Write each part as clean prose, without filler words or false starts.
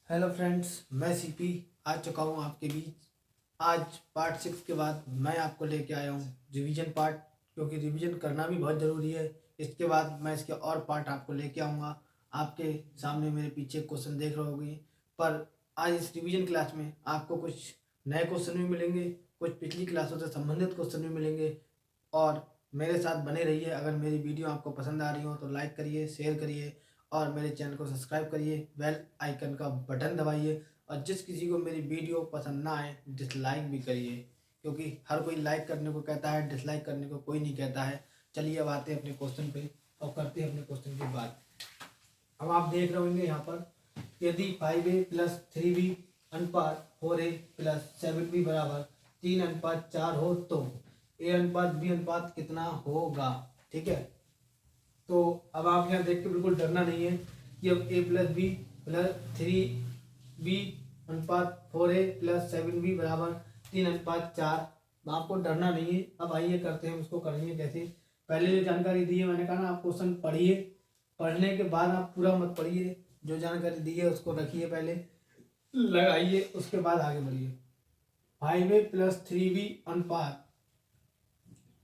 Hello friends, मैं CP आ चुका हूँ आपके बीच। आज पार्ट 6 के बाद मैं आपको लेके आया हूँ रिवीजन पार्ट, क्योंकि रिवीजन करना भी बहुत ज़रूरी है। इसके बाद मैं इसके और पार्ट आपको लेके आऊँगा। आपके सामने मेरे पीछे क्वेश्चन देख रहे होंगे, पर आज इस रिवीजन क्लास में आपको कुछ नए क्वेश्चन भी मिलेंगे, कुछ पिछली क्लासों से संबंधित क्वेश्चन भी मिलेंगे। और मेरे साथ बने रहिए। अगर मेरी वीडियो आपको पसंद आ रही हो तो लाइक करिए, शेयर करिए और मेरे चैनल को सब्सक्राइब करिए, बेल आइकन का बटन दबाइए। और जिस किसी को मेरी वीडियो पसंद ना आए डिसलाइक भी करिए, क्योंकि हर कोई लाइक करने को कहता है, डिसलाइक करने को कोई नहीं कहता है। चलिए अब आते हैं अपने क्वेश्चन पे और करते हैं अपने क्वेश्चन की बात। अब आप देख रहे होंगे यहाँ पर, यदि 5a प्लस 3b अनुपात 4a प्लस 7b बराबर 3:4 हो तो a अनुपात b अनुपात कितना होगा। ठीक है, तो अब आप यहाँ देख के बिल्कुल डरना नहीं है कि अब a plus B plus 3b अनुपात 4a प्लस 7b बराबर 3:4। आपको डरना नहीं है। अब आइए करते हैं, उसको करेंगे कैसे। पहले जो जानकारी दी है, मैंने कहा ना आप क्वेश्चन पढ़िए, पढ़ने के बाद आप पूरा मत पढ़िए, जो जानकारी दी है उसको रखिए, पहले लगाइए, उसके बाद आगे बढ़िए। 5a प्लस 3b अनुपात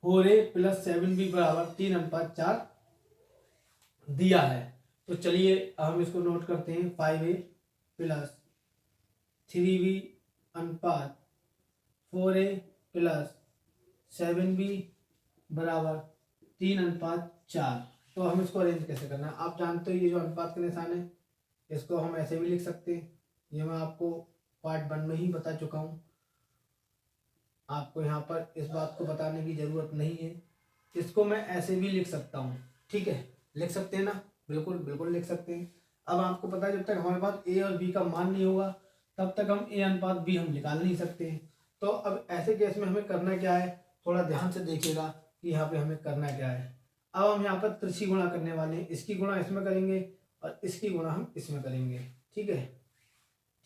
4a प्लस 7b बराबर 3:4 दिया है। तो चलिए हम इसको नोट करते हैं। 5a प्लस 3b अनुपात 4a प्लस 7b बराबर 3:4। तो हम इसको अरेंज कैसे करना है, आप जानते हो ये जो अनुपात का निशान है इसको हम ऐसे भी लिख सकते हैं। ये मैं आपको पार्ट 1 में ही बता चुका हूँ, आपको यहाँ पर इस बात को बताने की ज़रूरत नहीं है। इसको मैं ऐसे भी लिख सकता हूँ। ठीक है, लिख सकते हैं ना, बिल्कुल बिल्कुल लिख सकते हैं। अब आपको पता है जब तक हमारे पास ए और बी का मान नहीं होगा तब तक हम ए अनुपात बी हम निकाल नहीं सकते हैं। तो अब ऐसे केस में हमें करना क्या है, थोड़ा ध्यान से देखिएगा कि यहाँ पे हमें करना क्या है। अब हम यहाँ पर त्रिशी गुणा करने वाले हैं, इसकी गुणा इसमें करेंगे और इसकी गुणा हम इसमें करेंगे। ठीक है,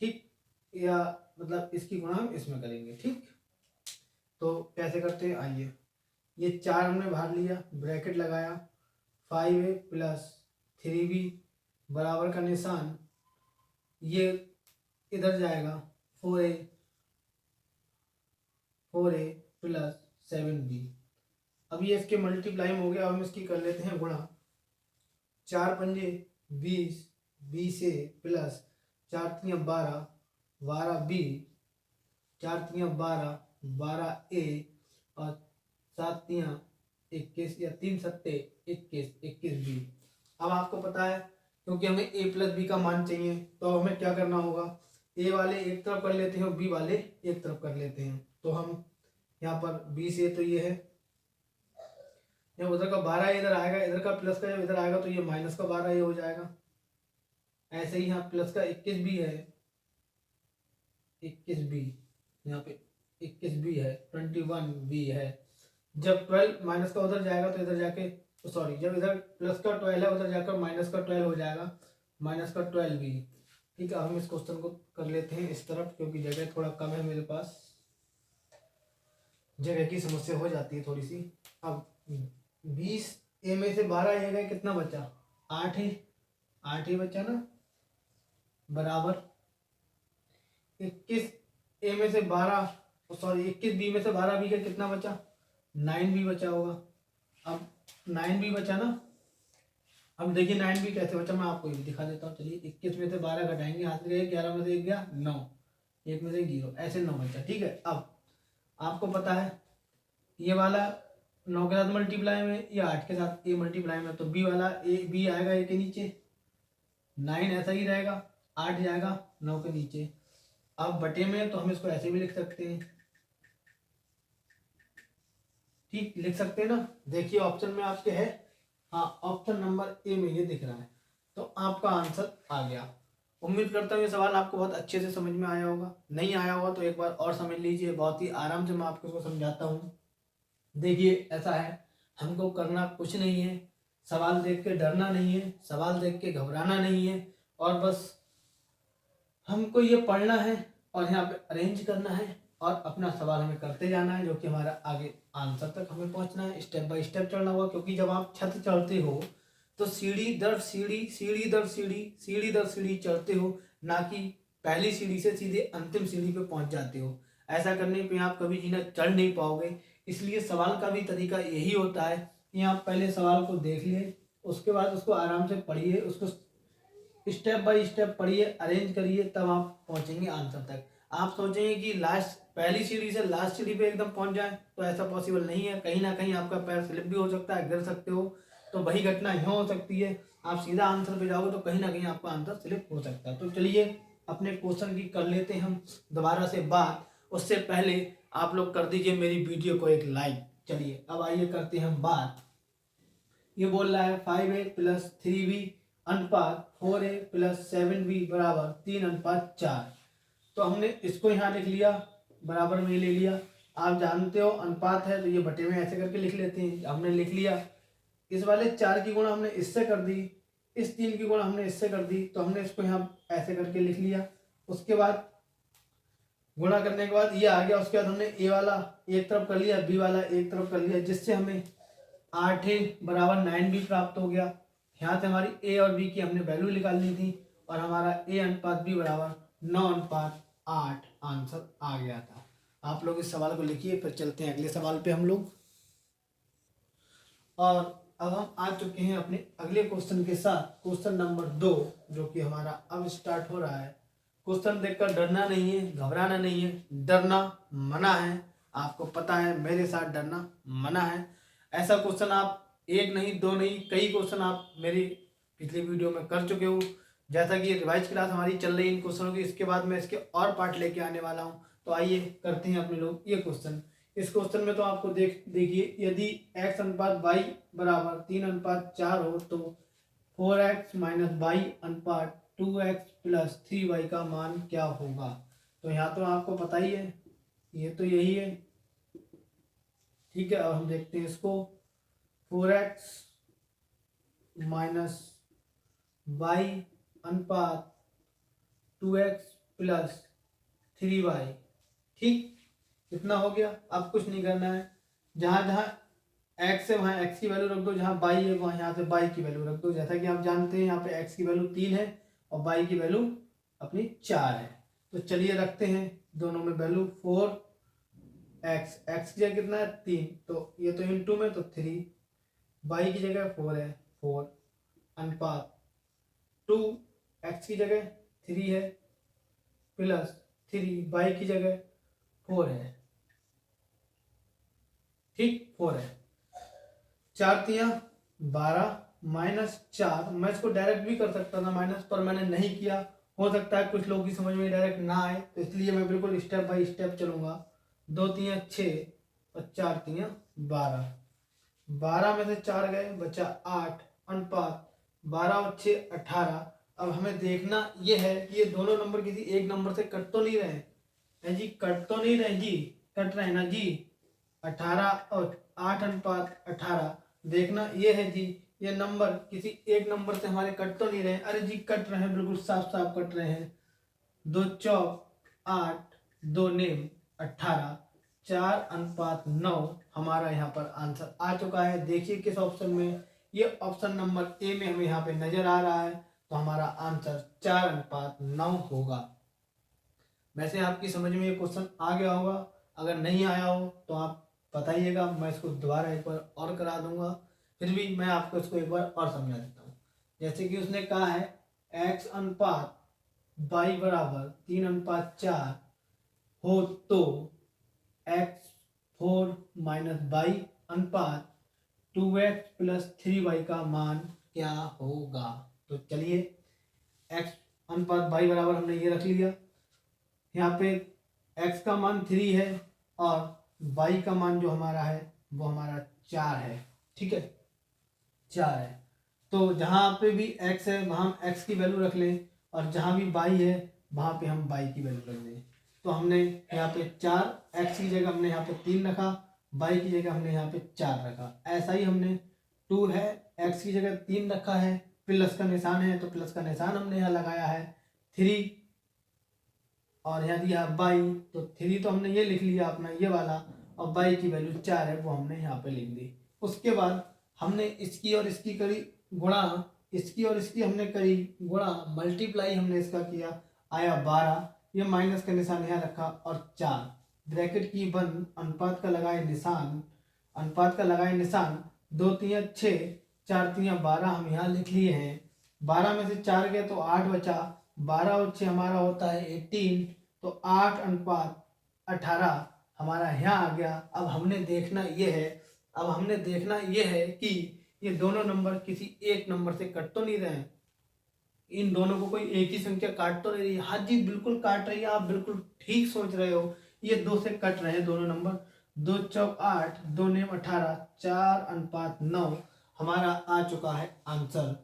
ठीक, या मतलब इसकी गुणा हम इसमें करेंगे। ठीक, तो कैसे करते हैं, आइए। ये 4 हमने बाहर लिया, ब्रैकेट लगाया, 5a प्लस 3b बराबर का निशान ये इधर जाएगा, 4a प्लस 7b। अब ये इसके मल्टीप्लाई में हो गया। अब हम इसकी कर लेते हैं गुणा। 4 पंजे 20, 20a प्लस 4 तियां 12, 12b, 4 तियां 12, 12a और 7 तियां 21 या 3 सत्ते 21, 21b। अब आपको पता है क्योंकि हमें a प्लस बी का मान चाहिए, तो हमें क्या करना होगा, a वाले एक तरफ कर लेते हैं और b वाले एक तरफ कर लेते हैं। तो हम यहाँ पर 20a तो ये है, जब उधर का 12 इधर आएगा, इधर का प्लस का जब इधर आएगा तो ये माइनस का 12 ये हो जाएगा। ऐसे ही यहाँ प्लस का 21 भी है, 21 भी यहाँ पे 21 भी है, 21 भी है। जब 12 माइनस का उधर जाएगा तो इधर जाके, सॉरी, जब इधर प्लस का 12 है उधर जाकर माइनस का 12 हो जाएगा, माइनस का 12 भी। ठीक है, हम इस क्वेश्चन को कर लेते हैं इस तरफ, क्योंकि जगह थोड़ा कम है मेरे पास, जगह की समस्या हो जाती है थोड़ी सी। अब 20a में से 12 ये गए, कितना बचा, 8 है, 8 ही बचा ना, बराबर 21a में से 12, सॉरी 21b में से 12 भी गए, कितना बचा, 9 भी बचा होगा। अब 9 भी बचा ना। अब देखिए 9 भी कैसे बचा, मैं आपको ये भी दिखा देता हूँ। चलिए 21 में से 12 घटाएंगे, हाथ में गए 11 में से 1 गया 9, 1 में से 0, ऐसे 9 बचा। ठीक है, अब आपको पता है ये वाला 9 के साथ मल्टीप्लाई में या 8 के साथ ए मल्टीप्लाई में, तो बी वाला ए बी आएगा ए के नीचे, 9 ऐसा ही रहेगा, 8 जाएगा 9 के नीचे। अब बटे में तो हम इसको ऐसे भी लिख सकते हैं। ठीक, लिख सकते हैं ना। देखिए ऑप्शन में आपके है, हाँ ऑप्शन नंबर ए में ये दिख रहा है, तो आपका आंसर आ गया। उम्मीद करता हूँ ये सवाल आपको बहुत अच्छे से समझ में आया होगा। नहीं आया होगा तो एक बार और समझ लीजिए, बहुत ही आराम से मैं आपको इसको समझाता हूँ। देखिए ऐसा है, हमको करना कुछ नहीं है, सवाल देख के डरना नहीं है, सवाल देख के घबराना नहीं है, और बस हमको ये पढ़ना है और यहाँ पे अरेंज करना है और अपना सवाल हमें करते जाना है, जो कि हमारा आगे आंसर तक हमें पहुँचना है। स्टेप बाय स्टेप चढ़ना होगा, क्योंकि जब आप छत चढ़ते हो तो सीढ़ी दर सीढ़ी, सीढ़ी दर सीढ़ी, सीढ़ी दर सीढ़ी चढ़ते हो, ना कि पहली सीढ़ी से सीधे अंतिम सीढ़ी पे पहुंच जाते हो। ऐसा करने पे आप कभी जीना चढ़ नहीं पाओगे। इसलिए सवाल का भी तरीका यही होता है कि आप पहले सवाल को देख लिए, उसके बाद उसको आराम से पढ़िए, उसको स्टेप बाय स्टेप पढ़िए, अरेंज करिए, तब आप पहुंचेंगे आंसर तक। आप सोचेंगे कि लास्ट पहली सीढ़ी से लास्ट सीढ़ी पे एकदम पहुंच जाए, तो ऐसा पॉसिबल नहीं है। कहीं ना कहीं आपका पैर स्लिप भी हो सकता है, गिर सकते हो। तो वही घटना यहाँ हो सकती है। आप सीधा आंसर पे जाओगे तो कहीं ना कहीं आपका आंसर स्लिप हो सकता है। तो चलिए अपने क्वेश्चन की कर लेते हैं हम दोबारा से बात। उससे पहले आप लोग कर दीजिए मेरी वीडियो को एक लाइक। चलिए अब आइए करते हैं हम बात। ये बोल रहा है 5a प्लस 3b अनुपात 4a प्लस 7b बराबर 3:4। तो हमने इसको यहाँ लिख लिया, बराबर में ले लिया। आप जानते हो अनुपात है तो ये बटे में ऐसे करके लिख लेते हैं। हमने लिख लिया, इस वाले 4 की गुणा हमने इससे कर दी, इस 3 की गुणा हमने इससे कर दी, तो हमने इसको यहाँ ऐसे करके लिख लिया। उसके बाद गुणा करने के बाद ये आ गया। उसके बाद हमने ए वाला एक तरफ कर लिया, बी वाला एक तरफ कर लिया, जिससे हमें 8a बराबर 9b प्राप्त हो गया। यहाँ से हमारी ए और बी की हमने वैल्यू निकालनी थी और हमारा ए अनुपात बी बराबर 9:8 आंसर आ गया था। आप लोग इस सवाल को लिखिए, फिर चलते हैं अगले सवाल पे हम लोग। और अब हम आ चुके हैं अपने अगले क्वेश्चन के साथ, क्वेश्चन नंबर 2, जो कि हमारा अब स्टार्ट हो रहा है। क्वेश्चन देखकर डरना नहीं है, घबराना नहीं है, डरना मना है। आपको पता है मेरे साथ डरना मना है। ऐसा क्वेश्चन आप एक नहीं दो नहीं कई क्वेश्चन आप मेरी पिछली वीडियो में कर चुके हो। जैसा कि रिवाइज क्लास हमारी चल रही है इन क्वेश्चनों की, इसके बाद मैं इसके और पार्ट लेके आने वाला हूँ। तो आइए करते हैं अपने लोग ये क्वेश्चन। इस क्वेश्चन में तो आपको देखिए, यदि x अनुपात y बराबर 3:4 हो तो 4x माइनस वाई अनुपात 2x प्लस 3y का मान क्या होगा। तो यहाँ तो आपको पता ही है, ये तो यही है। ठीक है, अब हम देखते हैं इसको। 4x माइनस वाई अनुपात 2x प्लस 3y। ठीक, कितना हो गया। अब कुछ नहीं करना है, जहाँ जहाँ x है वहाँ x की वैल्यू रख दो, जहाँ y है वहाँ यहाँ से y की वैल्यू रख दो। जैसा कि आप जानते हैं यहाँ पे x की वैल्यू 3 है और y की वैल्यू अपनी 4 है। तो चलिए रखते हैं दोनों में वैल्यू। 4x, x की जगह कितना है 3, तो ये तो इनटू में तो 3, y की जगह 4 है 4 अनुपात 2, x की जगह 3 है प्लस 3, y की जगह 4 है। ठीक, 4 है। 4 तिया 12 माइनस 4। मैं इसको डायरेक्ट भी कर सकता था माइनस, पर मैंने नहीं किया। हो सकता है कुछ लोगों की समझ में डायरेक्ट ना आए, तो इसलिए मैं बिल्कुल स्टेप बाय स्टेप चलूंगा। 2 तिया 6 और 4 तिया 12। 12 में से 4 गए, बचा 8 अनुपात 12 और 6 18। अब हमें देखना यह है कि ये दोनों नंबर किसी एक नंबर से कट तो नहीं रहे हैं जी, कट तो नहीं रहे जी, कट रहे ना जी। 18 और 8 अनुपात 18। देखना ये है जी, ये नंबर किसी एक नंबर से हमारे कट तो नहीं रहे। अरे जी कट रहे हैं, बिल्कुल साफ साफ कट रहे हैं। 2 चौक 8, 2 नेम 18, 4 अनुपात 9 हमारा यहाँ पर आंसर आ चुका है। देखिए किस ऑप्शन में, ये ऑप्शन नंबर ए में हमें यहाँ पे नजर आ रहा है। तो हमारा आंसर 4 अनुपात 9 होगा। वैसे आपकी समझ में ये क्वेश्चन आ गया होगा, अगर नहीं आया हो तो आप बताइएगा, मैं इसको दोबारा एक बार और करा दूंगा। फिर भी मैं आपको इसको एक बार और समझा देता हूँ। जैसे कि उसने कहा है x अनुपात y बराबर 3:4 हो तो x4 माइनस वाई अनुपात 2x प्लस 3y का मान क्या होगा। तो चलिए x अनुपात y बराबर हमने ये रख लिया। यहाँ पे x का मान 3 है और y का मान जो हमारा है वो हमारा 4 है। ठीक है, 4 है। तो जहाँ पे भी x है वहाँ हम x की वैल्यू रख लें, और जहाँ भी y है वहाँ पे हम y की वैल्यू रख दें। तो हमने यहाँ पे 4, x की जगह हमने यहाँ पे 3 रखा, y की जगह हमने यहाँ पे 4 रखा। ऐसा ही हमने 2 है, x की जगह 3 रखा है, प्लस का निशान है तो प्लस का निशान हमने यहाँ लगाया है। 3 और यहाँ दिया y, तो 3 तो हमने ये लिख लिया अपना ये वाला, और y की वैल्यू 4 है वो हमने यहाँ पे लिख दी। उसके बाद हमने इसकी और इसकी करी गुणा, इसकी और इसकी हमने करी गुणा, मल्टीप्लाई हमने इसका किया। आया 12, ये माइनस का निशान यहाँ रखा और 4 ब्रैकेट की बंद, अनुपात का लगाए निशान, अनुपात का लगाए निशान, 2 तिया 6, 4 तिया 12 हम यहाँ लिख लिए हैं। 12 में से 4 गए तो 8 बचा, 12 और 6 हमारा होता है 18, तो 8 अनुपात 18 हमारा यहाँ आ गया। अब हमने देखना ये है कि ये दोनों नंबर किसी एक नंबर से कट तो नहीं रहे हैं, इन दोनों को कोई एक ही संख्या काट तो नहीं रही है। हाँ जी बिल्कुल काट रही है, आप बिल्कुल ठीक सोच रहे हो, ये 2 से कट रहे हैं दोनों नंबर। 2 चौक 8, 2 नेम 18, 4 अनुपात 9 हमारा आ चुका है आंसर।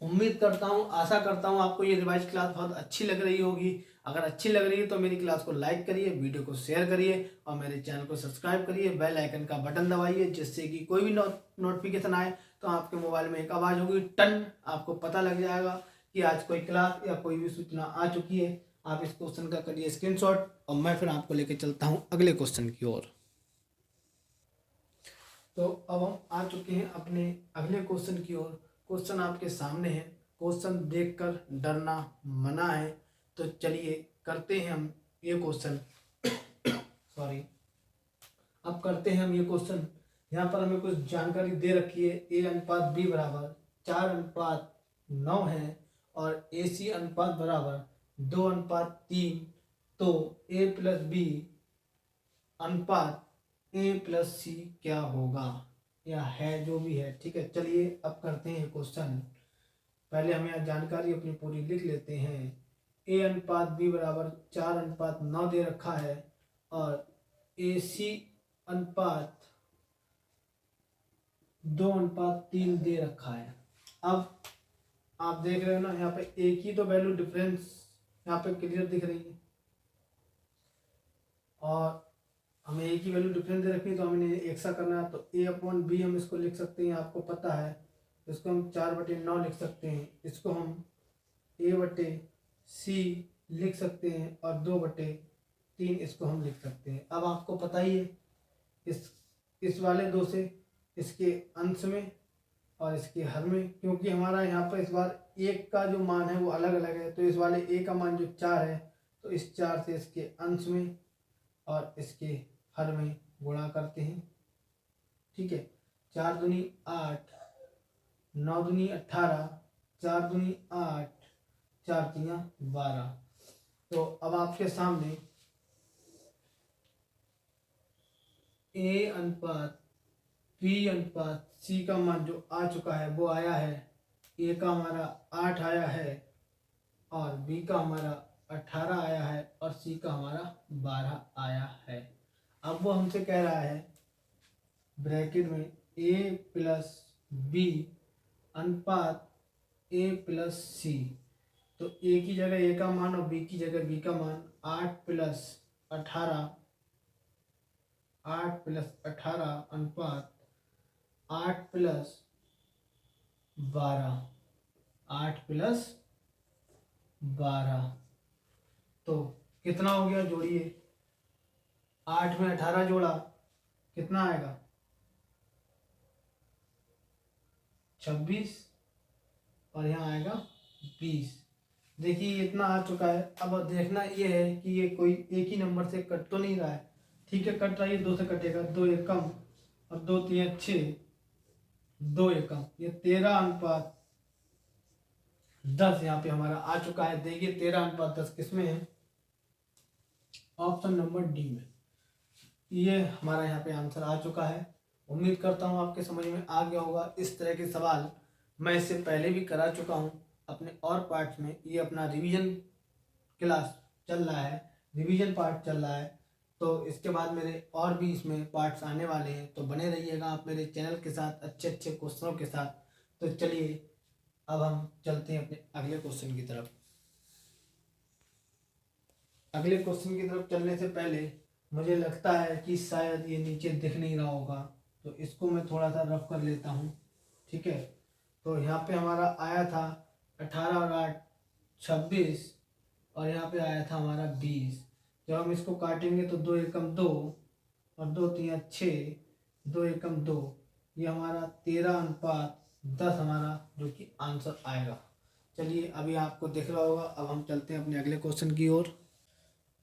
उम्मीद करता हूँ, आशा करता हूँ आपको ये रिवाइज क्लास बहुत अच्छी लग रही होगी। अगर अच्छी लग रही है तो मेरी क्लास को लाइक करिए, वीडियो को शेयर करिए और मेरे चैनल को सब्सक्राइब करिए, बेल आइकन का बटन दबाइए, जिससे कि कोई भी नोटिफिकेशन आए तो आपके मोबाइल में एक आवाज़ होगी टन, आपको पता लग जाएगा कि आज कोई क्लास या कोई भी सूचना आ चुकी है। आप इस क्वेश्चन का करिए स्क्रीनशॉट और मैं फिर आपको लेके चलता हूँ अगले क्वेश्चन की ओर। तो अब हम आ चुके हैं अपने अगले क्वेश्चन की ओर। क्वेश्चन आपके सामने है, क्वेश्चन देखकर डरना मना है। तो चलिए करते हैं हम ये क्वेश्चन सॉरी अब करते हैं हम ये क्वेश्चन। यहाँ पर हमें कुछ जानकारी दे रखी है। ए अनुपात बी बराबर 4 अनुपात 9 है और ए सी अनुपात बराबर 2 अनुपात 3, तो ए प्लस बी अनुपात ए प्लस सी क्या होगा, या है जो भी है। ठीक है, चलिए अब करते हैं क्वेश्चन। पहले हम यहाँ जानकारी अपनी पूरी लिख लेते हैं। ए अनुपात बी बराबर 4 अनुपात 9 दे रखा है और ए सी अनुपात 2 अनुपात 3 दे रखा है। अब आप देख रहे हो ना, यहाँ पे एक ही तो वैल्यू डिफरेंस यहाँ पे क्लियर दिख रही है और हमें एक ही वैल्यू डिफरेंस दे रखनी है, तो हमें एक सा करना है। तो ए अपॉन बी हम इसको लिख सकते हैं, आपको पता है। इसको हम 4/9 लिख सकते हैं, इसको हम ए बटे सी लिख सकते हैं और 2/3 इसको हम लिख सकते हैं। अब आपको पता ही है इस वाले 2 से इसके अंश में और इसके हर में, क्योंकि हमारा यहाँ पर इस बार एक का जो मान है वो अलग अलग है। तो इस वाले ए का मान जो 4 है, तो इस 4 से इसके अंश में और इसके हर में गुणा करते हैं। ठीक है, 4 दूनी 8, 9 दूनी 18, 4 दूनी 8, 4 तिया 12। तो अब आपके सामने ए अनुपात बी अनुपात सी का मान जो आ चुका है वो आया है। ए का हमारा 8 आया है और बी का हमारा 18 आया है और सी का हमारा 12 आया है। अब वो हमसे कह रहा है ब्रैकेट में ए प्लस बी अनुपात ए प्लस सी। तो ए की जगह ए का मान और बी की जगह बी का मान 8 प्लस 18 अनुपात 8 प्लस 12, 8 प्लस 12। तो कितना हो गया, जोड़िए। 8 में 18 जोड़ा कितना आएगा, 26 और यहाँ आएगा 20। देखिए इतना आ चुका है। अब देखना ये है कि ये कोई एक ही नंबर से कट तो नहीं रहा है। ठीक है, कट रहा है, 2 से कटेगा, 2 एकम और 2 तिया 6, 2 एकम, ये 13 अनुपात 10 यहाँ पे हमारा आ चुका है। देखिए 13 अनुपात 10 किसमें है, ऑप्शन नंबर डी में। ये हमारा यहाँ पे आंसर आ चुका है। उम्मीद करता हूँ आपके समझ में आ गया होगा। इस तरह के सवाल मैं इससे पहले भी करा चुका हूँ अपने और पार्ट्स में। ये अपना रिवीजन क्लास चल रहा है, रिवीजन पार्ट चल रहा है, तो इसके बाद मेरे और भी इसमें पार्ट्स आने वाले हैं। तो बने रहिएगा आप मेरे चैनल के साथ अच्छे अच्छे क्वेश्चनों के साथ। तो चलिए अब हम चलते हैं अपने अगले क्वेश्चन की तरफ। अगले क्वेश्चन की तरफ चलने से पहले मुझे लगता है कि शायद ये नीचे दिख नहीं रहा होगा, तो इसको मैं थोड़ा सा रफ कर लेता हूँ। ठीक है, तो यहाँ पे हमारा आया था 18 और 8 26 और यहाँ पे आया था हमारा 20। जब हम इसको काटेंगे तो 2 एकम 2 और 2 तिया 6, 2 एकम 2, ये हमारा 13 अनुपात 10 हमारा जो कि आंसर आएगा। चलिए अभी आपको दिख रहा होगा। अब हम चलते हैं अपने अगले क्वेश्चन की ओर।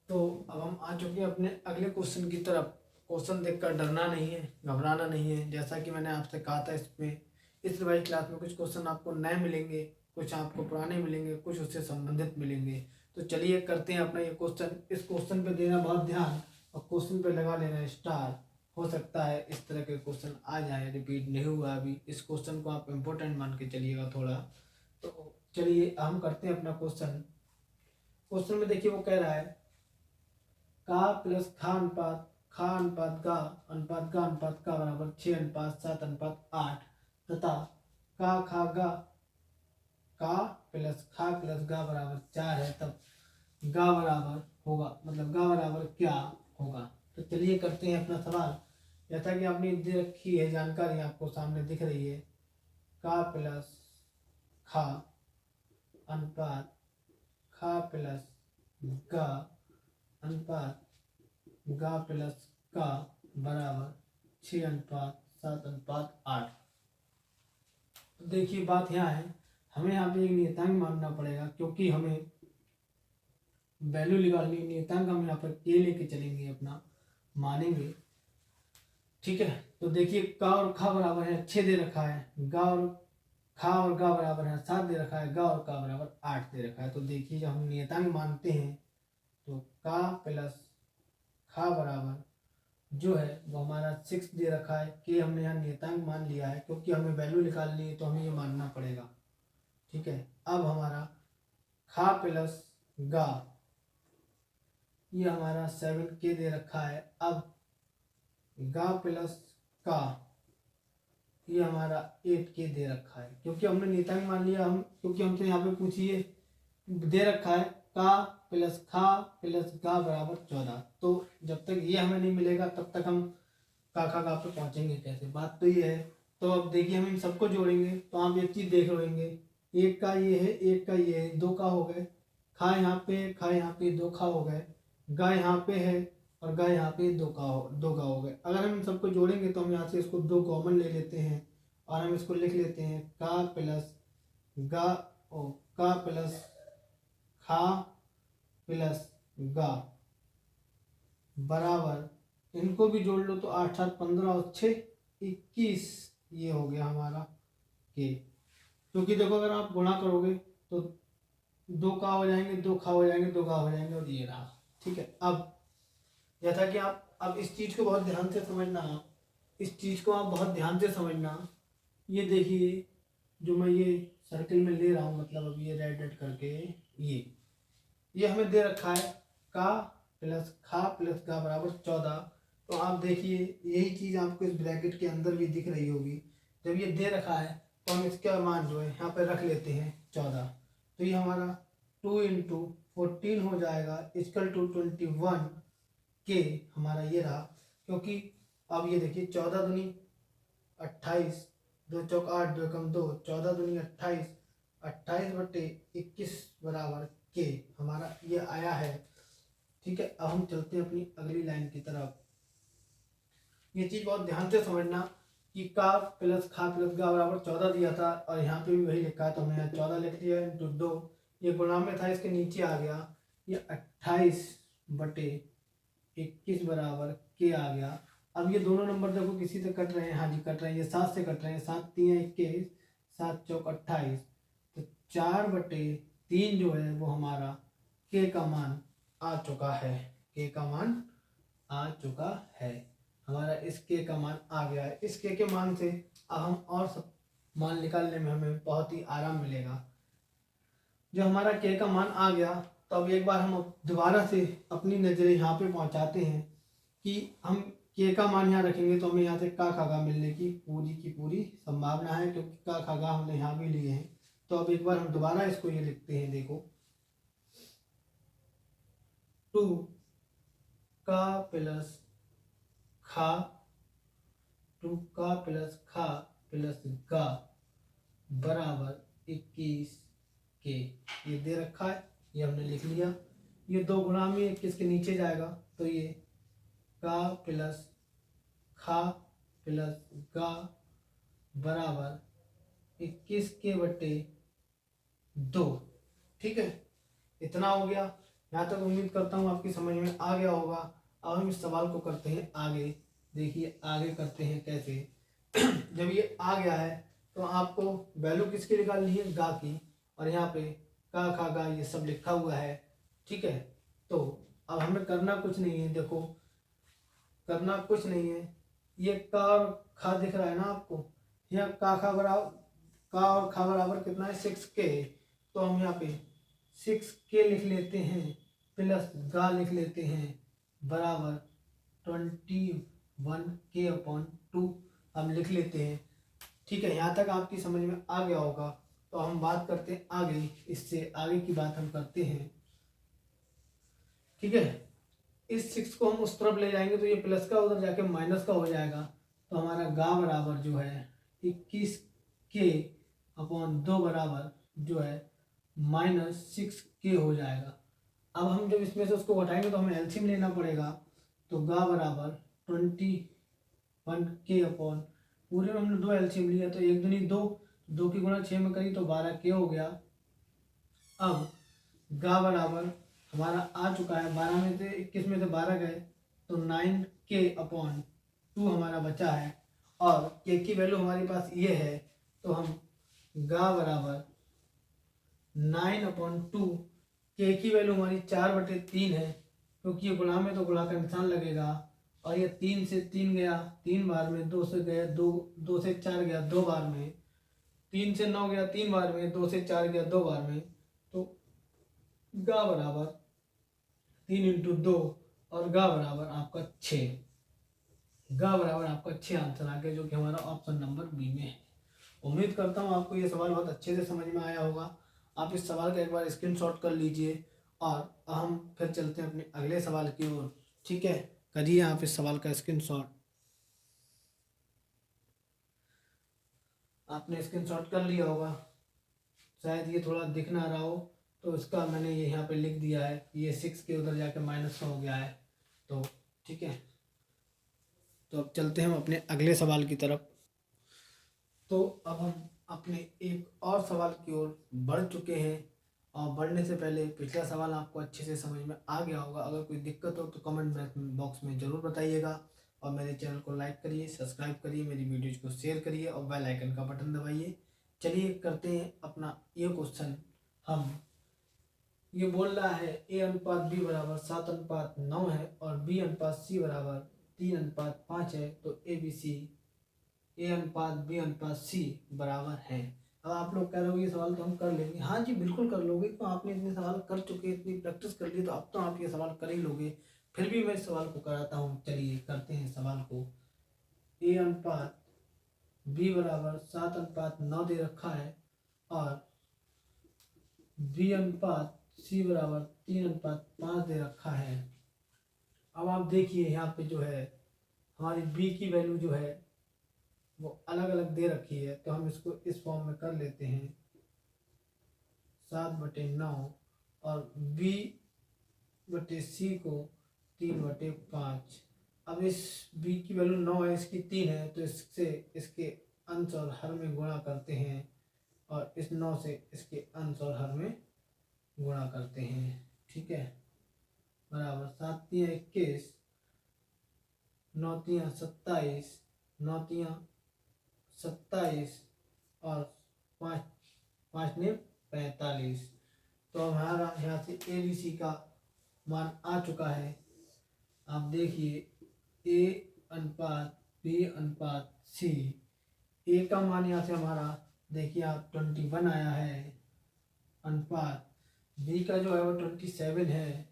तो अब हम आ चुके हैं अपने अगले क्वेश्चन की तरफ। क्वेश्चन देखकर डरना नहीं है, घबराना नहीं है। जैसा कि मैंने आपसे कहा था, इस रिवाइज क्लास में कुछ क्वेश्चन आपको नए मिलेंगे, कुछ आपको पुराने मिलेंगे, कुछ उससे संबंधित मिलेंगे। तो चलिए करते हैं अपना ये क्वेश्चन। इस क्वेश्चन पे देना बहुत ध्यान और क्वेश्चन पे लगा लेना स्टार। हो सकता है इस तरह के क्वेश्चन आ जाए, रिपीट नहीं हुआ अभी। इस क्वेश्चन को आप इम्पोर्टेंट मान के चलिएगा थोड़ा। तो चलिए हम करते हैं अपना क्वेश्चन। क्वेश्चन में देखिए वो कह रहा है का प्लस खा अनुपात गा अनुपात का बराबर 6:7:8 तथा का प्लस खा प्लस गा बराबर 4 है, तब गा बराबर होगा, मतलब गा बराबर क्या होगा। तो चलिए करते हैं अपना सवाल। जैसा कि आपने दे रखी है जानकारी, आपको सामने दिख रही है। का प्लस खा अनुपात खा प्लस गा अनुपात गा प्लस का बराबर 6:7:8। तो देखिए बात यहाँ है, हमें यहाँ पे एक नियतांक मानना पड़ेगा, क्योंकि हमें वैल्यू निकालनी। नियतांक हम यहाँ पर के लेके चलेंगे, अपना मानेंगे। ठीक है, तो देखिए का और खा बराबर है 6 दे रखा है, गा और खा और गा बराबर है 7 दे रखा है, गा और का बराबर 8 दे रखा है। तो देखिए जब हम नियतांक मानते हैं तो का प्लस खा बराबर जो है वो हमारा 6 दे रखा है। के हमने यहाँ नियतांक मान लिया है, क्योंकि हमें वैल्यू निकालनी है तो हमें ये मानना पड़ेगा। ठीक है, अब हमारा खा प्लस गा, ये हमारा 7 के दे रखा है। अब गा प्लस का, ये हमारा 8 के दे रखा है, क्योंकि हमने नियतांक मान लिया। हम क्योंकि हमसे यहाँ पे पूछिए दे रखा है का प्लस खा प्लस गा बराबर 14। तो जब तक ये हमें नहीं मिलेगा तब तक हम का खा गा पे पहुंचेंगे कैसे। बात तो ये है। तो अब देखिए हम इन सबको जोड़ेंगे तो आप एक चीज देख लेंगे, एक का ये है, एक का ये है, दो का हो गए। खा यहाँ पे दो खा हो गए। गा यहाँ पे है और गा यहाँ पे दो का हो गए। अगर हम इन सबको जोड़ेंगे तो हम यहाँ से इसको दो कॉमन ले लेते हैं और हम इसको लिख लेते हैं का प्लस गा ओ का प्लस खा प्लस गा बराबर, इनको भी जोड़ लो तो 8 7 15 और 6 21, ये हो गया हमारा के। क्योंकि देखो अगर आप गुणा करोगे तो दो का हो जाएंगे, दो खा हो जाएंगे, दो का हो जाएंगे और ये रहा। ठीक है, अब जैसा कि आप अब इस चीज को बहुत ध्यान से समझना, इस चीज को आप बहुत ध्यान से समझना। ये देखिए जो मैं ये सर्किल में ले रहा हूँ, मतलब अब ये रेड करके ये हमें दे रखा है का प्लस खा प्लस का बराबर 14। तो आप देखिए यही चीज आपको इस ब्रैकेट के अंदर भी दिख रही होगी। जब ये दे रखा है तो हम इसका मान जो है यहाँ पे रख लेते हैं 14। तो ये हमारा 2 × 14 हो जाएगा इक्वल टू 21 के, हमारा ये रहा। क्योंकि अब ये देखिए 14 दूनी 28, 2 चौक 8, 2 एकम 2, 14 दूनी 28, 28/21 बराबर के, हमारा ये आया है। ठीक है, अब हम चलते हैं अपनी अगली लाइन की तरफ। ये चीज बहुत ध्यान से समझना कि का प्लस खा प्लस गा बराबर 14 दिया था और यहाँ पे भी वही लिखा है, तो हमने यहाँ 14 लिख दिया इंटू 2। ये गुणा में था, इसके नीचे आ गया, ये 28/21 बराबर के आ गया। अब ये दोनों नंबर देखो किसी से कट रहे हैं, हाँ जी कट रहे हैं, ये 7 से कट रहे हैं। 7 3 21, 7 चौक 28, तो 4/3 जो है वो हमारा के का मान आ चुका है। के का मान आ चुका है, हमारा इस के का मान आ गया है। इस के मान से अब हम और सब मान निकालने में हमें बहुत ही आराम मिलेगा। जो हमारा के का मान आ गया, तो अब एक बार हम दोबारा से अपनी नज़रें यहाँ पे पहुँचाते हैं कि हम के का मान यहाँ रखेंगे तो हमें यहाँ से का खागा मिलने की पूरी संभावना है, क्योंकि का खागा हमने यहाँ भी लिए हैं। तो अब एक बार हम दोबारा इसको ये लिखते हैं, देखो 2 का प्लस खा 2 का प्लस खा प्लस गा बराबर 21 के, ये दे रखा है, ये हमने लिख लिया। ये दो गुणा में 21 के नीचे जाएगा, तो ये का प्लस खा प्लस गा बराबर 21 के/21 2। ठीक है, इतना हो गया। यहाँ तक उम्मीद करता हूँ आपकी समझ में आ गया होगा। अब हम इस सवाल को करते हैं आगे। देखिए आगे करते हैं कैसे। जब ये आ गया है तो आपको वैल्यू किसकी निकालनी है, गा की, और यहाँ पे का खा गा ये सब लिखा हुआ है। ठीक है, तो अब हमें करना कुछ नहीं है, देखो करना कुछ नहीं है। ये का और खा दिख रहा है ना आपको, यहाँ का खा बराबर, का और खा बराबर कितना है 6k। तो हम यहाँ पे 6k लिख लेते हैं प्लस गा लिख लेते हैं बराबर 21k/2 हम लिख लेते हैं। ठीक है, यहाँ तक आपकी समझ में आ गया होगा। तो हम बात करते हैं आगे, इससे आगे की बात हम करते हैं। ठीक है, इस 6 को हम उस तरफ ले जाएंगे तो ये प्लस का उधर जाके माइनस का हो जाएगा। तो हमारा गा बराबर जो है 21k/2 बराबर जो है -6k हो जाएगा। अब हम जब इसमें से उसको घटाएंगे तो हमें एलसीएम लेना पड़ेगा। तो गा बराबर 21k पूरे में हमने 2 एलसीएम लिया तो 1 दूनी 2, 2 की गुणा 6 में करी तो 12k हो गया। अब गा बराबर हमारा आ चुका है, 12 में से 21 में से 12 गए तो 9k/2 हमारा बचा है। और k की वैल्यू हमारे पास ये है, तो हम गा बराबर 9/2, k की वैल्यू हमारी 4/3 है, क्योंकि ये गुणा में तो गुणा का निशान लगेगा। और ये 3 से 3 गया 3 बार में, 2 से गया 2, 2 से 4 गया 2 बार में, 3 से 9 गया 3 बार में, 2 से 4 गया 2 बार में। तो गा बराबर 3 × 2 और गा बराबर आपका 6। गा बराबर आपका 6 आंसर आ गया, जो कि हमारा ऑप्शन नंबर बी में है। उम्मीद करता हूँ आपको ये सवाल बहुत अच्छे से समझ में आया होगा। आप इस सवाल का एक बार स्क्रीनशॉट कर लीजिए और हम फिर चलते हैं अपने अगले सवाल की ओर। ठीक है, करिए आप इस सवाल का स्क्रीनशॉट। आपने स्क्रीनशॉट कर लिया होगा, शायद ये थोड़ा दिख ना रहा हो, तो इसका मैंने ये यहाँ पे लिख दिया है कि ये 6 के उधर जाके माइनस का हो गया है। तो ठीक है, तो अब चलते हैं हम अपने अगले सवाल की तरफ। तो अब हम अपने एक और सवाल की ओर बढ़ चुके हैं, और बढ़ने से पहले पिछला सवाल आपको अच्छे से समझ में आ गया होगा। अगर कोई दिक्कत हो तो कमेंट बॉक्स में ज़रूर बताइएगा, और मेरे चैनल को लाइक करिए, सब्सक्राइब करिए, मेरी वीडियोज़ को शेयर करिए और बेल आइकन का बटन दबाइए। चलिए करते हैं अपना ये क्वेश्चन। हम ये बोल रहा है A/B बराबर 7/9 है और B/C बराबर 3/5 है, तो ABC A/B/C बराबर है। अब आप लोग कह रहे हो ये सवाल तो हम कर लेंगे। हाँ जी, बिल्कुल कर लोगे, तो आपने इतने सवाल कर चुके, इतनी प्रैक्टिस कर ली, तो अब तो आप ये सवाल कर ही लोगे। फिर भी मैं इस सवाल को कराता हूँ, चलिए करते हैं सवाल को। A/B बराबर 7/9 दे रखा है और B/C बराबर 3/5 दे रखा है। अब आप देखिए यहाँ पे जो है हमारी B की वैल्यू जो है वो अलग अलग दे रखी है, तो हम इसको इस फॉर्म में कर लेते हैं 7/9 और B/C को 3/5। अब इस B की वैल्यू 9 है, इसकी 3 है, तो इससे इसके अंश और हर में गुणा करते हैं, और इस 9 से इसके अंश और हर में गुणा करते हैं। ठीक है, बराबर 7 × 21, 9 × 27, 9 × 27 और 5 ने 45। तो हमारा यहाँ से ABC का मान आ चुका है। आप देखिए A/B/C, A का मान यहाँ से हमारा देखिए आप 21 आया है, अनुपात B का जो है वो 27 है,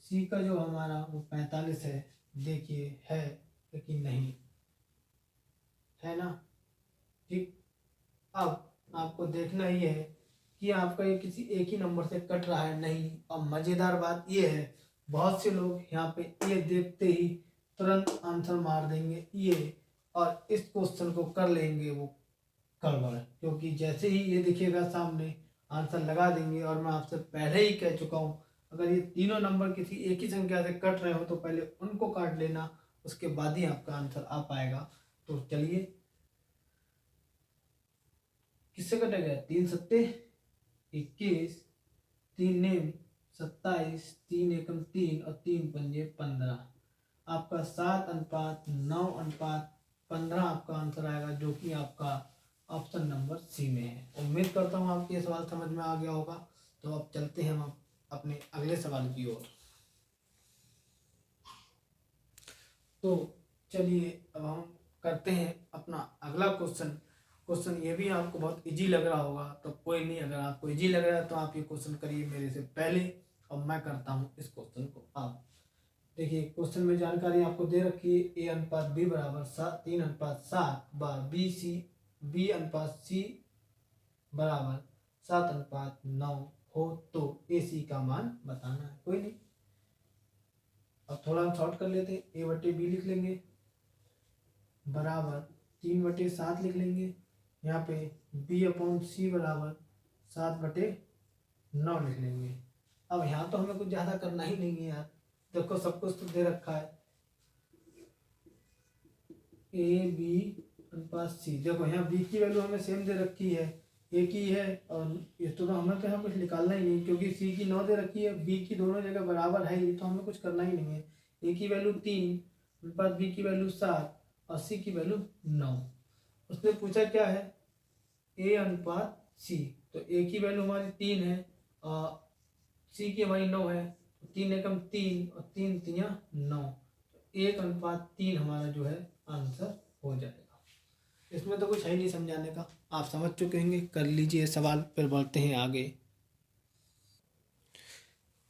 C का जो हमारा वो 45 है। देखिए है लेकिन नहीं है ना। ठीक, अब आपको देखना ही है कि आपका ये किसी एक ही नंबर से कट रहा है नहीं। अब मज़ेदार बात ये है, बहुत से लोग यहाँ पे ये देखते ही तुरंत आंसर मार देंगे ये, और इस क्वेश्चन को कर लेंगे वो गड़बड़, क्योंकि जैसे ही ये दिखेगा सामने आंसर लगा देंगे। और मैं आपसे पहले ही कह चुका हूँ, अगर ये तीनों नंबर किसी एक ही संख्या से कट रहे हो तो पहले उनको काट लेना, उसके बाद ही आपका आंसर आ पाएगा। तो चलिए किससे कटेगा? 3 सत्ते 21, 3 नेम 27, 3 एकम 3 और 3 पंजे 15। आपका 7:9:15 आपका आंसर आएगा, जो कि आपका ऑप्शन नंबर सी में है। उम्मीद करता हूँ आपको ये सवाल समझ में आ गया होगा। तो अब चलते हैं हम अपने अगले सवाल की ओर। तो चलिए अब हम करते हैं अपना अगला क्वेश्चन ये भी आपको बहुत इजी लग रहा होगा, तो कोई नहीं, अगर आपको इजी लग रहा है तो आप ये क्वेश्चन करिए मेरे से पहले। अब मैं करता हूँ इस क्वेश्चन को। आप देखिए, क्वेश्चन में जानकारी आपको दे रखी है, A/B बराबर 3:7 बार B/C बराबर 7:9 हो तो AC का मान बताना है। कोई नहीं, अब थोड़ा हम शॉर्ट कर लेते हैं। A/B लिख लेंगे बराबर 3/7 लिख लेंगे। यहाँ पे B/C बराबर 7/9 लिख लेंगे। अब यहाँ तो हमें कुछ ज़्यादा करना ही नहीं है यार, देखो सब कुछ तो दे रखा है। A/B/C, देखो यहाँ B की वैल्यू हमें सेम दे रखी है, A की है, और ये तो हमें तो यहाँ कुछ निकालना ही नहीं, क्योंकि C की 9 दे रखी है, B की दोनों जगह बराबर है ही, तो हमें कुछ करना ही नहीं है। A की वैल्यू 3, B की वैल्यू 7 और C की वैल्यू 9। उसने पूछा क्या है? A/C। तो A की वैल्यू हमारी 3 है और C की हमारी 9 है, 3 एकम 3 और 3 3 9, 1:3 हमारा जो है आंसर हो जाएगा। इसमें तो कुछ है ही नहीं समझाने का, आप समझ चुके होंगे। कर लीजिए सवाल, फिर बढ़ते हैं आगे।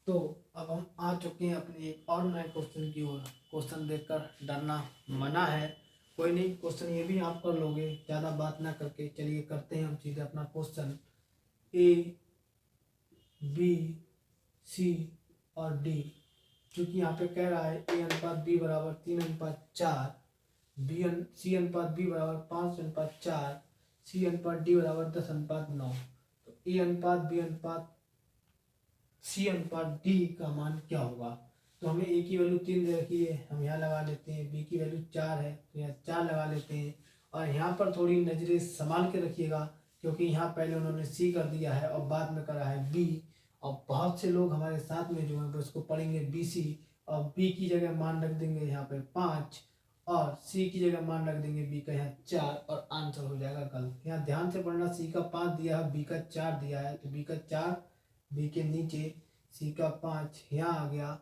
तो अब हम आ चुके हैं अपने एक और नए क्वेश्चन की ओर। क्वेश्चन देखकर डरना मना है, कोई नहीं, क्वेश्चन ये भी आप कर लोगे ज़्यादा बात ना करके। चलिए करते हैं हम सीधे अपना क्वेश्चन। A/B/C और D, क्योंकि यहाँ पे कह रहा है A/B बराबर 3:4, C/B बराबर 5:4, C/D बराबर 10:9। तो A/B/C/D का मान क्या होगा? तो हमें A की वैल्यू 3 दे रखी है, हम यहाँ लगा लेते हैं। B की वैल्यू 4 है, तो यहाँ 4 लगा लेते हैं। और यहाँ पर थोड़ी नजरें संभाल के रखिएगा, क्योंकि यहाँ पहले उन्होंने C कर दिया है और बाद में करा है B। और बहुत से लोग हमारे साथ में जो है वो इसको पढ़ेंगे BC, और B की जगह मान रख देंगे यहाँ पे 5, और C की जगह मान रख देंगे B का यहाँ 4, और आंसर हो जाएगा गलत। यहाँ ध्यान से पढ़ना, C का 5 दिया है, B का 4 दिया है, तो B का 4, B के नीचे C का 5 यहाँ आ गया।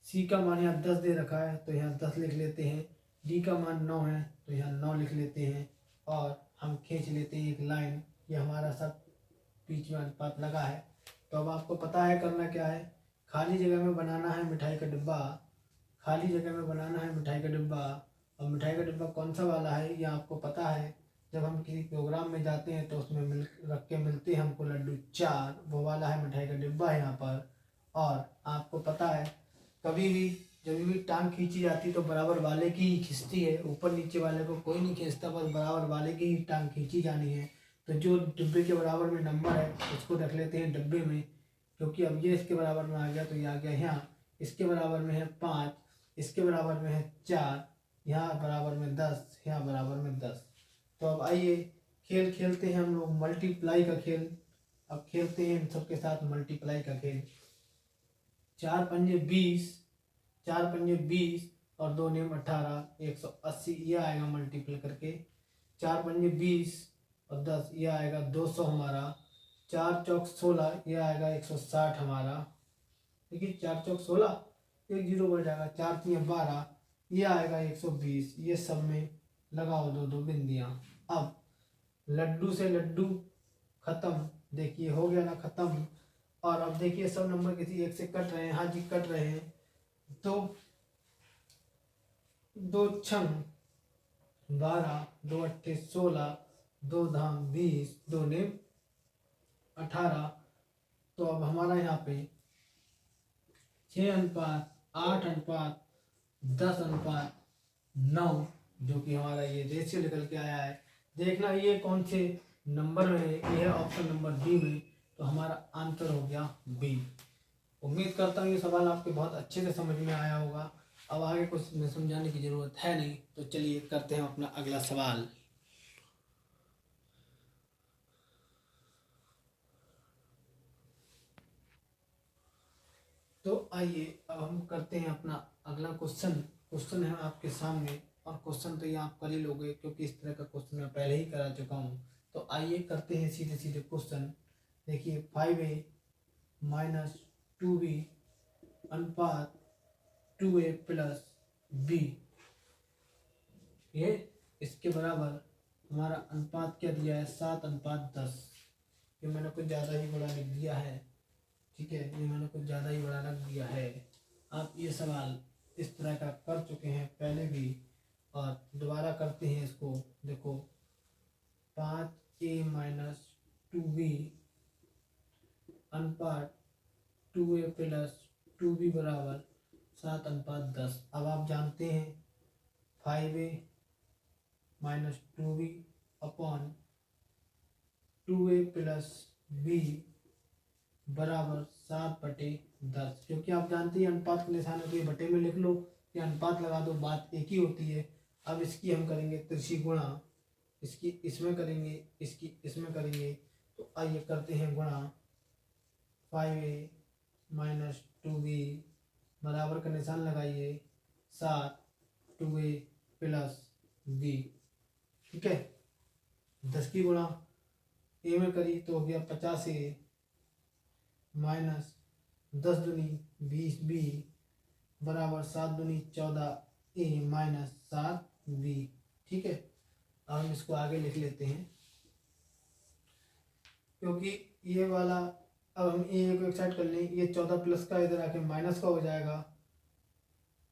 C का मान यहाँ 10 दे रखा है, तो यहाँ 10 लिख लेते हैं। D का मान 9 है, तो यहाँ 9 लिख लेते हैं, और हम खींच लेते हैं एक लाइन। ये हमारा सब बीच में अनुपात लगा है। तो अब आपको पता है करना क्या है, खाली जगह में बनाना है मिठाई का डिब्बा। खाली जगह में बनाना है मिठाई का डिब्बा, और मिठाई का डिब्बा कौन सा वाला है ये आपको पता है। जब हम किसी प्रोग्राम में जाते हैं तो उसमें रख के मिलते हैं हमको लड्डू 4, वो वाला है मिठाई का डिब्बा है यहाँ पर। और आपको पता है कभी भी जब भी टांग खींची जाती तो बराबर वाले की ही खींचती है, ऊपर नीचे वाले को कोई नहीं खींचता, बस बराबर वाले की ही टांग खींची जानी है। तो जो डिब्बे के बराबर में नंबर है उसको रख लेते हैं डिब्बे में, क्योंकि अब ये इसके बराबर में आ गया, तो ये आ गया यहाँ। इसके बराबर में है 5, इसके बराबर में है 4, यहाँ बराबर में 10, यहाँ बराबर में 10। तो अब आइए खेल खेलते हैं हम लोग मल्टीप्लाई का खेल। अब खेलते हैं इन सबके साथ मल्टीप्लाई का खेल। 4 पंजे 20, 4 पंजे 20 और 2 नेम 18, 180 ये आएगा मल्टीप्लाई करके। 4 पंजे 20 और 10 ये आएगा 200 हमारा। 4 चौक 16 ये आएगा 160 हमारा। देखिए 4 चौक 16, एक जीरो बढ़ जाएगा। 4 3 12 ये आएगा 120। ये सब में लगाओ 2 बिंदियाँ। अब लड्डू से लड्डू खत्म, देखिए हो गया ना खत्म। और अब देखिए सब नंबर किसी एक से कट रहे हैं, हाँ जी कट रहे हैं। तो 2 छंग 12, 2 अट्ठे 16, 2 धाम 20, 2 नेम 18। तो अब हमारा यहाँ पे 6:8:10:9 जो कि हमारा ये रेशियो निकल के आया है। देखना ये कौन से नंबर में है, ये है ऑप्शन नंबर बी में, तो हमारा आंसर हो गया बी। उम्मीद करता हूँ ये सवाल आपके बहुत अच्छे से समझ में आया होगा। अब आगे कुछ समझाने की ज़रूरत है नहीं, तो चलिए करते हैं अपना अगला सवाल। तो आइए अब हम करते हैं अपना अगला क्वेश्चन। क्वेश्चन है आपके सामने, और क्वेश्चन तो ये आप कर ही लोगे क्योंकि इस तरह का क्वेश्चन मैं पहले ही करा चुका हूँ। तो आइए करते हैं सीधे सीधे क्वेश्चन। देखिए 5a माइनस 2b अनुपात 2a प्लस b, ये इसके बराबर हमारा अनुपात क्या दिया है 7:10। ये मैंने कुछ ज़्यादा ही बड़ा लिख दिया है, ठीक है, ये मैंने कुछ ज़्यादा ही बड़ा रख दिया है। आप ये सवाल इस तरह का कर चुके हैं पहले भी, और दोबारा करते हैं इसको। देखो 5a माइनस 2b अनुपात 2a प्लस 2b बराबर 7:10। अब आप जानते हैं 5a minus 2b upon 2a plus b बराबर 7/10। क्योंकि आप जानते हैं अनुपात का निशान है तो ये बटे में लिख लो, या अनुपात लगा दो, बात एक ही होती है। अब इसकी हम करेंगे त्रिशी गुणा, इसकी इसमें करेंगे, इसकी इसमें करेंगे। तो आइए करते हैं गुणा 5a माइनस 2b बराबर का निशान लगाइए 7 2a प्लस b, ठीक है। 10 की गुणा ए में करी तो हो गया 50a माइनस 10 दूनी 20b बराबर 7 दूनी 14a माइनस 7b, ठीक है। अब हम इसको आगे लिख लेते हैं, क्योंकि ये वाला अब हम ए को एक साइड कर लें, ये 14 प्लस का इधर आके माइनस का हो जाएगा।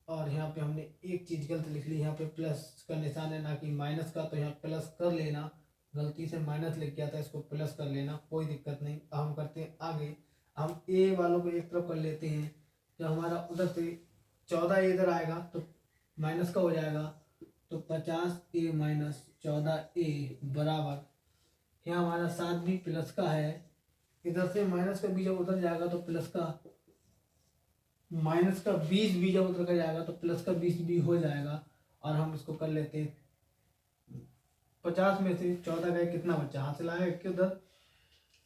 और यहाँ पे हमने एक चीज़ गलत लिख ली, यहाँ पे प्लस का निशान है ना कि माइनस का, तो यहाँ प्लस कर लेना, गलती से माइनस लिख गया था, इसको प्लस कर लेना, कोई दिक्कत नहीं। अब हम करते हैं आगे, हम ए वालों को एक तरफ कर लेते हैं। जब हमारा उधर से 14 इधर आएगा तो माइनस का हो जाएगा, तो 50a माइनस 14a बराबर, यहाँ हमारा 7 भी प्लस का है, इधर से माइनस का भी जब उधर जाएगा तो प्लस का, माइनस का 20 भी जब उधर का जाएगा तो प्लस का 20 भी हो जाएगा। और हम इसको कर लेते हैं 50 में से 14 गए, कितना बचा, हाथ से लाएगा कि उधर,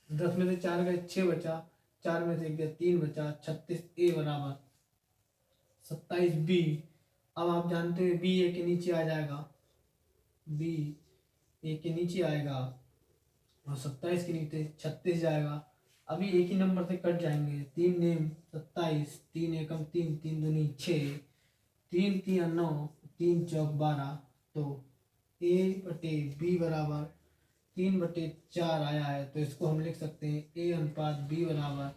10 में से 4 गए 6 बचा, 4 में से 1 गया 3 बचा, 36a बराबर 27b। अब आप जानते हैं b a के नीचे आ जाएगा, b a के नीचे आएगा और 27 के नीचे 36 जाएगा। अभी एक ही नंबर से कट जाएंगे, 3 नेम 27, 3 एकम 3, 3 दूनी 6, 3 3 9, 3 चौक 12। तो a/b बराबर 3/4 आया है, तो इसको हम लिख सकते हैं a अनुपात b बराबर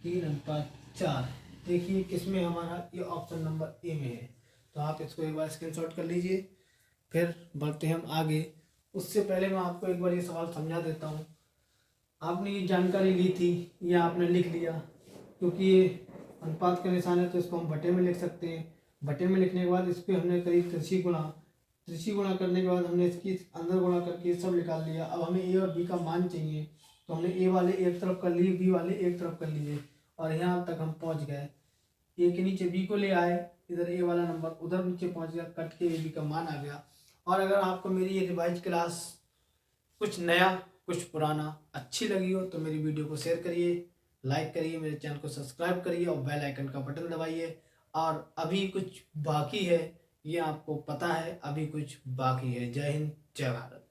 3:4। देखिए किसमें हमारा ये ऑप्शन नंबर ए में है। तो आप इसको एक बार स्क्रीनशॉट कर लीजिए, फिर बढ़ते हैं हम आगे। उससे पहले मैं आपको एक बार ये सवाल समझा देता हूँ। आपने ये जानकारी ली थी, ये आपने लिख लिया, क्योंकि ये अनुपात का निशान है तो इसको हम बटे में लिख सकते हैं। बटे में लिखने के बाद इस पर हमने करी त्रिशी गुणा, त्रिशी गुणा करने के बाद हमने इसकी अंदर गुणा करके सब निकाल लिया। अब हमें ए और बी का मान चाहिए, तो हमने ए वाले एक तरफ कर लिए, बी वाले एक तरफ कर लिए, और यहाँ तक हम पहुँच गए। ए के नीचे बी को ले आए, इधर ए वाला नंबर उधर नीचे पहुँच गया, कट के ए बी का मान आ गया। और अगर आपको मेरी ये रिवाइज क्लास कुछ नया कुछ पुराना अच्छी लगी हो तो मेरी वीडियो को शेयर करिए, लाइक करिए, मेरे चैनल को सब्सक्राइब करिए और बेल आइकन का बटन दबाइए। और अभी कुछ बाकी है, ये आपको पता है, अभी कुछ बाकी है। जय हिंद, जय भारत।